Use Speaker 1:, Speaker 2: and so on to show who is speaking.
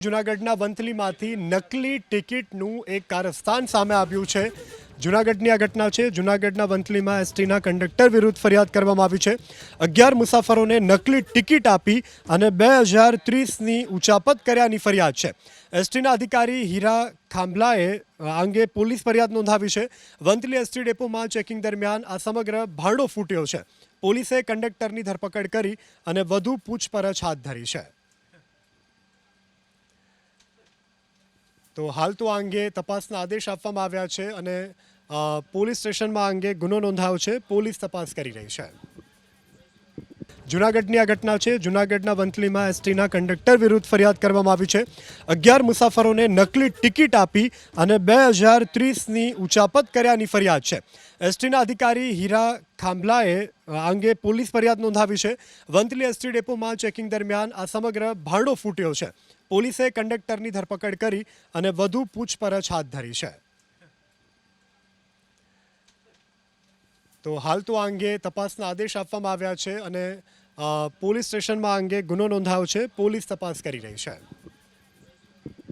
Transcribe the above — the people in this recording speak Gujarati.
Speaker 1: જૂનાગઢના વંથલીમાંથી નકલી ટિકિટનું એક કારસ્તાન સામે આવ્યું છે। જૂનાગઢની આ ઘટના છે। જૂનાગઢના વંથલીમાં એસટીના કંડક્ટર વિરુદ્ધ ફરિયાદ કરવામાં આવી છે। 11 મુસાફરોને નકલી ટિકિટ આપી અને 2030ની ઉચાપત કર્યાની ફરિયાદ છે। એસટીના અધિકારી હીરા ખાંભલાએ આ અંગે પોલીસ ફરિયાદ નોંધાવી છે। વંથલી એસટી ડેપોમાં ચેકિંગ દરમિયાન આ સમગ્ર ભાંડો ફૂટ્યો છે। પોલીસે કંડક્ટરની ધરપકડ કરી અને વધુ પૂછપરછ હાથ ધરી છે। તો હાલ તો આ અંગે તપાસના આદેશ આપવામાં આવ્યા છે અને પોલીસ સ્ટેશનમાં આ અંગે ગુનો નોંધાયો છે। પોલીસ તપાસ કરી રહી છે। જૂનાગઢની આ ઘટના છે। જૂનાગઢના વંથલીમાં એસટીના કંડક્ટર વિરુદ્ધ ફરિયાદ કરવામાં આવી છે। 11 મુસાફરોને નકલી ટિકિટ આપી અને 2030ની ઉચાપત કર્યાની ફરિયાદ છે। એસટીના અધિકારી હીરા ખાંભલાએ આ અંગે પોલીસ ફરિયાદ નોંધાવી છે। વંથલી એસટી ડેપોમાં ચેકિંગ દરમિયાન આ સમગ્ર ભાંડો ફૂટ્યો છે। પોલીસે કંડક્ટરની ધરપકડ કરી અને વધુ પૂછપરછ હાથ ધરી છે। તો હાલ તો આ અંગે તપાસના આદેશ આપવામાં આવ્યા છે અને પોલીસ સ્ટેશનમાં આ અંગે ગુનો નોંધાયો છે। પોલીસ તપાસ કરી રહી છે।